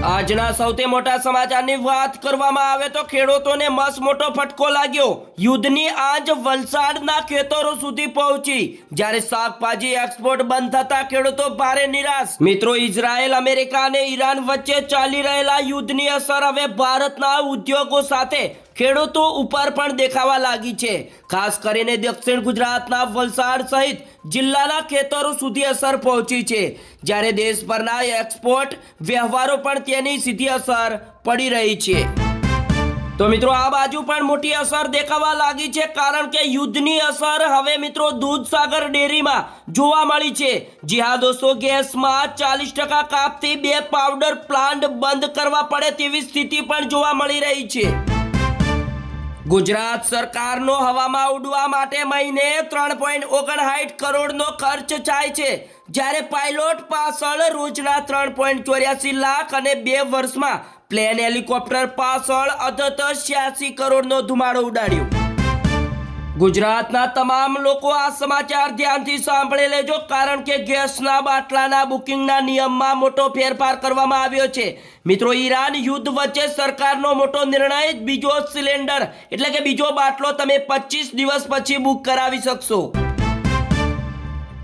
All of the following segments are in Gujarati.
આજના સૌથી મોટા સમાચારની વાત કરવામાં આવે તો ખેડૂતોને મસ મોટો ફટકો લાગ્યો। યુદ્ધની આંચ વલસાડના ખેતરો સુધી પહોંચી, જ્યારે શાકભાજી એક્સપોર્ટ બંધ થતા ખેડૂતો ભારે નિરાશ। મિત્રો, ઇઝરાયલ, અમેરિકા અને ઈરાન વચ્ચે ચાલી રહેલા યુદ્ધની અસર હવે ભારતના ઉદ્યોગો સાથે ખેડૂતો ઉપર પણ દેખાવા લાગી છે। ખાસ કરીને દક્ષિણ ગુજરાતના વલસાડ સહિત જિલ્લાના ખેતરો સુધી અસર પહોંચી છે, જ્યારે દેશભરના એક્સપોર્ટ વ્યવહારો પણ તેની સીધી અસર પડી રહી છે। તો મિત્રો, આ બાજુ પણ મોટી અસર દેખાવા લાગી છે, કારણ કે યુદ્ધની અસર હવે મિત્રો દૂધસાગર ડેરીમાં જોવા મળી છે। જી હા દોસ્તો, ગેસમાં 40% કાપથી 2 પાવડર પ્લાન્ટ બંધ કરવા પડે તેવી સ્થિતિ પણ જોવા મળી રહી છે। ગુજરાત સરકારનો હવામાં ઉડવા માટે મહિને 3.59 કરોડનો ખર્ચ થાય છે, જ્યારે પાયલોટ પાછળ રોજના 3.84 લાખ અને 2 વર્ષમાં પ્લેન હેલિકોપ્ટર પાછળ અધત 86 કરોડનો ધુમાડો ઉડાડ્યો। ગુજરાતના તમામ લોકો આ સમાચાર ધ્યાનથી સાંભળી લેજો, કારણ કે ગેસના બાટલાના બુકિંગના નિયમમાં મોટો ફેરફાર કરવામાં આવ્યો છે। મિત્રો, ઈરાન યુદ્ધ વચ્ચે સરકારનો મોટો નિર્ણય, બીજો સિલિન્ડર એટલે કે બીજો બાટલો તમે 25 દિવસ પછી બુક કરાવી શકશો।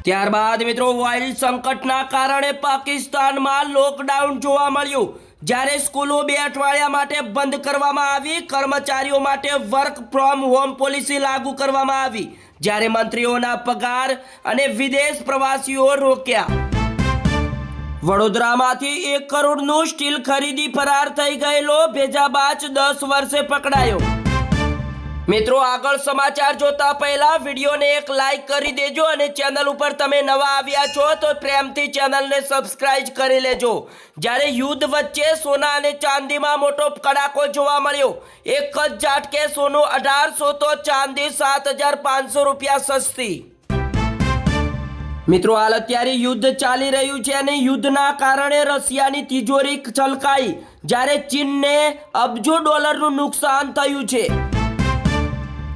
ત્યારબાદ મિત્રો, ઓઇલ સંકટના કારણે પાકિસ્તાનમાં લોકડાઉન જોવા મળ્યું, જ્યારે સ્કૂલો 2 અઠવાડિયા માટે બંધ કરવામાં આવી। કર્મચારીઓ માટે વર્ક ફ્રોમ હોમ પોલિસી લાગુ કરવામાં આવી, જ્યારે મંત્રીઓના પગાર અને વિદેશ પ્રવાસીઓ રોક્યા। વડોદરામાંથી 1 કરોડનું સ્ટીલ ખરીદી ફરાર થઈ ગયેલો ભેજાબાજ 10 વર્ષે પકડાયો। મિત્રો, આગળ સમાચાર જોતા પહેલા વિડીયોને એક લાઈક કરી દેજો, અને ચેનલ ઉપર તમે નવા આવ્યા છો તો પ્રેમથી ચેનલને સબસ્ક્રાઇબ કરી લેજો। જ્યારે યુદ્ધ વચ્ચે સોના અને ચાંદીમાં મોટો કડાકો જોવા મળ્યો। એક જ ઝાટકે સોનું 1800 તો ચાંદી 7500 રૂપિયા સસ્તી। મિત્રો, હાલ અત્યારે યુદ્ધ ચાલી રહ્યું છે, અને યુદ્ધના કારણે રશિયાની તિજોરી છલકાઈ, જ્યારે ચીનને અબજો ડોલરનું નુકસાન થયું છે।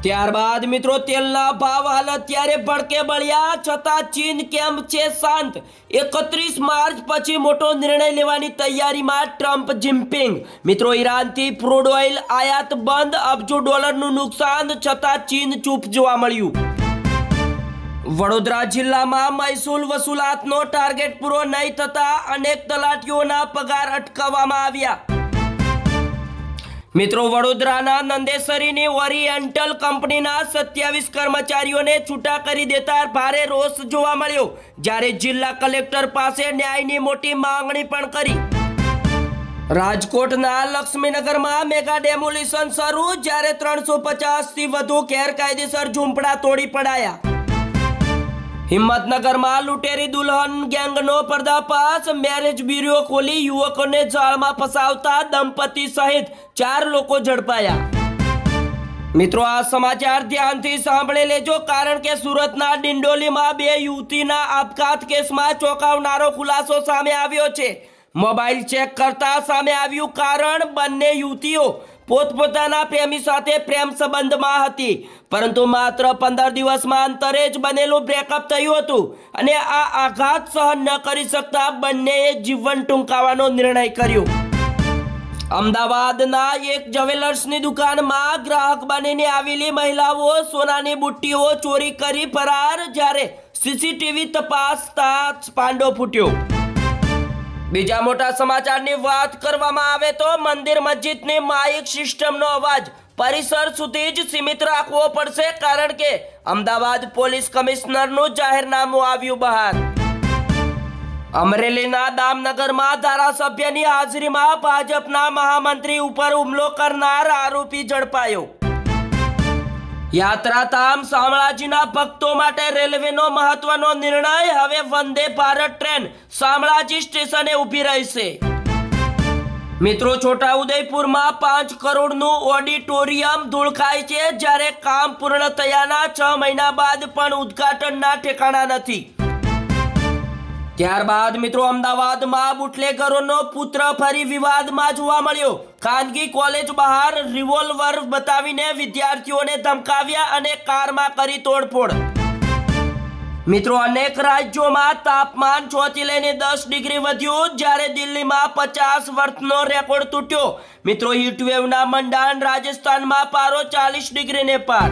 ત્યારબાદ મિત્રો, તેલના ભાવ હાલ અત્યારે ભડકે બળ્યા, છતાં ચીન કેમ છે શાંત? 31 માર્ચ પછી મોટો નિર્ણય લેવાની તૈયારીમાં ટ્રમ્પ જિનપિંગ। મિત્રો, ઈરાનથી ક્રૂડ ઓઇલ આયાત બંધ, અબજો ડોલરનું નુકસાન, છતાં ચીન ચૂપ જોવા મળ્યું। વડોદરા જિલ્લામાં મહેસૂલ વસૂલાતનો ટાર્ગેટ પૂરો નહીં થતા અનેક તલાટીઓના પગાર અટકાવવામાં આવ્યા। મિત્રો, વડોદરાના નંદેસરીની ઓરિએન્ટલ કંપનીના 27 કર્મચારીઓને છૂટા કરી દેતા ભારે રોષ જોવા મળ્યો, જ્યારે જિલ્લા કલેક્ટર પાસે ન્યાયની મોટી માંગણી પણ કરી। રાજકોટના લક્ષ્મીનગરમાં મેગા ડેમોલિશન શરૂ, જ્યારે 350થી વધુ ગેરકાયદેસર ઝૂંપડા તોડી પડાયા। હિંમતનગરમાં લૂંટેરી દુલ્હન ગેંગનો પર્દાફાશ, મેરેજ બ્યુરો ખોલી યુવકોને જાળમાં ફસાવતા દંપતી સહિત 4 લોકો ઝડપાયા। મિત્રો, આ સમાચાર ધ્યાનથી સાંભળી લેજો, કારણ કે સુરતના ડિંડોલીમાં 2 યુવતીના આપઘાત કેસમાં ચોંકાવનારો ખુલાસો સામે આવ્યો છે। મોબાઈલ ચેક કરતા સામે આવ્યું કારણ, બંને યુવતીઓ પોતપોતાના પ્રેમી સાથે પ્રેમ સંબંધમાં હતી, પરંતુ માત્ર 15 દિવસમાં અંતરે જ બનેલું બ્રેકઅપ થયું હતું, અને આ આઘાત સહન ન કરી શકતા બંનેએ જીવન ટૂંકાવવાનો નિર્ણય કર્યો। અમદાવાદના એક જ્વેલર્સની દુકાનમાં ગ્રાહક બનીને આવેલી મહિલાઓ સોનાની બુટ્ટીઓ ચોરી કરી ફરાર, જ્યારે સીસીટીવી તપાસતા પાંડો ફૂટ્યો। બીજા મોટા સમાચારની વાત કરવામાં આવે તો મંદિર મસ્જિદની માઇક સિસ્ટમનો અવાજ પરિસર સુધી જ સીમિત રાખવો પડશે, કારણ કે અમદાવાદ પોલીસ કમિશનરનું જાહેરનામું આવ્યું બહાર। અમરેલીના દામનગરમાં ધારાસભ્યની હાજરીમાં ભાજપના મહામંત્રી ઉપર હુમલો કરનાર આરોપી ઝડપાયો। યાત્રાધામ શામળાજીના ભક્તો માટે રેલવેનો મહત્વનો નિર્ણય, હવે વંદે ભારત ટ્રેન શામળાજી સ્ટેશને ઊભી રહેશે। મિત્રો, છોટાઉદેપુરમાં 5 કરોડનું ઓડિટોરિયમ ધૂળખાય છે, જ્યારે કામ પૂર્ણ થયાના 6 મહિના બાદ પણ ઉદ્ઘાટનના ઠેકાણા નથી। ત્યારબાદ મિત્રો, અમદાવાદમાં બુટલેગરોનો પુત્ર ફરી વિવાદમાં જોવા મળ્યો। ખાનગી કોલેજ બહાર રિવોલ્વર બતાવીને વિદ્યાર્થીઓને ધમકાવ્યા અને કારમાં કરી તોડફોડ। મિત્રો અનેક રાજ્યોમાં તાપમાન 6 થી લઈને 10 ડિગ્રી વધ્યું, જ્યારે દિલ્હીમાં 50 વર્ષનો રેકોર્ડ તૂટ્યો। મિત્રો હીટવેવના મંડાણ, રાજસ્થાનમાં પારો 40 ડિગ્રીને પાર।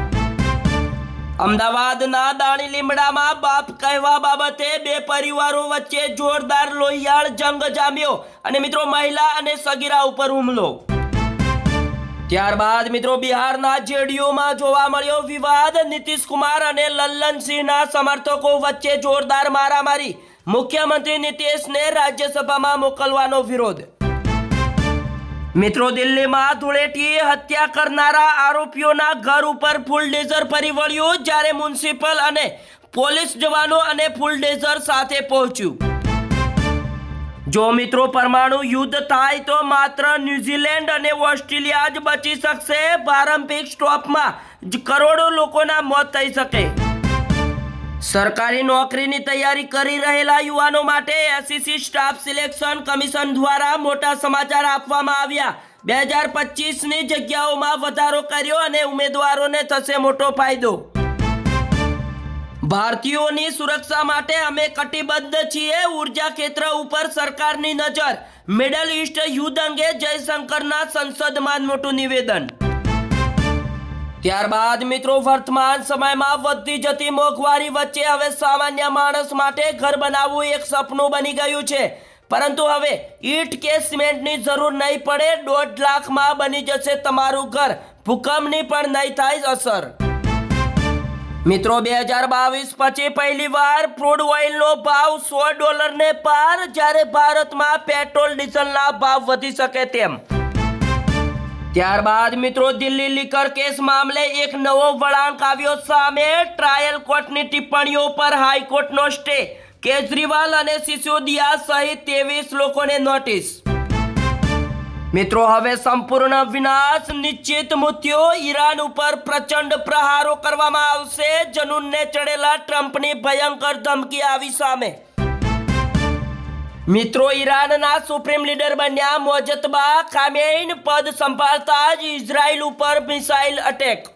અમદાવાદના દાણી લીમડામાં બાપ કહેવા બાબતે બે પરિવારો વચ્ચે જોરદાર લોહિયાળ જંગ જામ્યો અને મિત્રો મહિલા અને સગીરા ઉપર હુમલો। ત્યારબાદ મિત્રો બિહારના જેડીયુમાં જોવા મળ્યો વિવાદ, નીતિશ કુમાર અને લલ્લનસિંહના સમર્થકો વચ્ચે જોરદાર મારામારી, મુખ્યમંત્રી નીતિશને રાજ્યસભામાં મોકલવાનો વિરોધ। મિત્રો દિલ્હીમાં ધૂળેટી હત્યા કરનારા આરોપીઓના ઘર ઉપર ફૂલડેઝર ફરી વળ્યું, જ્યારે મ્યુનિસિપલ અને પોલીસ જવાનો અને ફૂલડેઝર સાથે પહોંચ્યું। જો મિત્રો પરમાણુ યુદ્ધ થાય તો માત્ર ન્યૂઝીલેન્ડ અને ઓસ્ટ્રેલિયા જ બચી શકશે। પ્રારંભિક સ્ટોપમાં જ કરોડો લોકોના મોત થઈ શકે। સરકારી નોકરીની તૈયારી કરી રહેલા યુવાનો માટે એસએસસી સ્ટાફ સિલેક્શન કમિશન દ્વારા મોટા સમાચાર આપવામાં આવ્યા। 2025ની જગ્યાઓમાં વધારો કર્યો અને ઉમેદવારોને થશે મોટો ફાયદો। ભારતીયોની સુરક્ષા માટે અમે કટિબદ્ધ છીએ, ઉર્જા ક્ષેત્ર ઉપર સરકારની નજર, મિડલ ઈસ્ટ યુદ્ધ અંગે જયશંકરના સંસદમાં મોટું નિવેદન। ત્યારબાદ મિત્રો વર્તમાન સમયમાં વધતી જતી મોંઘવારી વચ્ચે હવે સામાન્ય માણસ માટે ઘર બનાવવું એક સપનું બની ગયું છે, પરંતુ હવે ઈંટ કે સિમેન્ટની જરૂર નહીં પડે। 1.5 લાખમાં બની જશે તમારું ઘર, ભૂકંપની પણ નહીં થાય અસર। મિત્રો 2022 પછી પહેલીવાર ક્રૂડ ઓઇલનો ભાવ $100 પાર, જ્યારે ભારતમાં પેટ્રોલ ડીઝલના ભાવ વધી શકે તેમ। ત્યારબાદ મિત્રો દિલ્હી લીકર કેસ મામલે એક નવો વળાંક આવ્યો સામે। ટ્રાયલ કોર્ટની ટિપ્પણીઓ પર હાઈકોર્ટનો સ્ટે, કેજરીવાલ અને સિસોદિયા સહિત 23 લોકોને નોટિસ। મિત્રો હવે સંપૂર્ણ વિનાશ નિશ્ચિત મુદ્યો, ઈરાન ઉપર પ્રચંડ પ્રહારો કરવામાં આવશે। જનૂનને ચડેલા ટ્રમ્પની ભયંકર ધમકી આવી સામે। મિત્રો ઈરાનના સુપ્રીમ લીડર બન્યા મોજતબા ખામેની, પદ સંભાળતા જ ઇઝરાયલ ઉપર મિસાઇલ અટેક।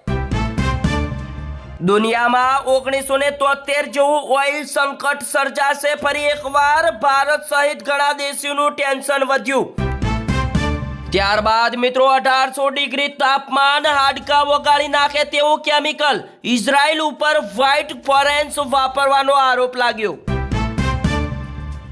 દુનિયામાં 1973 જેવું ઓઇલ સંકટ સર્જાશે ફરી એકવાર, ભારત સહિત ઘણા દેશોનું ટેન્શન વધ્યું। ત્યારબાદ મિત્રો 1800 ડિગ્રી તાપમાન, હાડકા વગાડી નાખે તેવું કેમિકલ, ઇઝરાયલ ઉપર વ્હાઇટ ફોરેન્સ વાપરવાનો આરોપ લાગ્યો।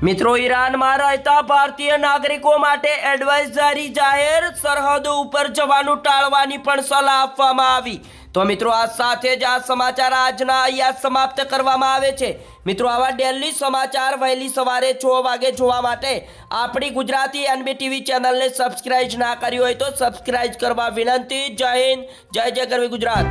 મિત્રો ઈરાનમાં રહેતા ભારતીય નાગરિકો માટે એડવાઇઝરી જાહેર, સરહદ ઉપર જવાનું ટાળવાની પણ સલાહ આપવામાં આવી। તો મિત્રો આ સાથે જ આ સમાચાર આજના અહીંયા સમાપ્ત કરવામાં આવે છે। મિત્રો આવા ડેલી સમાચાર વહેલી સવારે 6 વાગે જોવા માટે આપણી ગુજરાતી NBTV ચેનલને સબસ્ક્રાઇબ ના કરી હોય તો સબસ્ક્રાઇબ કરવા વિનંતી। જય હિન્દ, જય જય ગરવી ગુજરાત।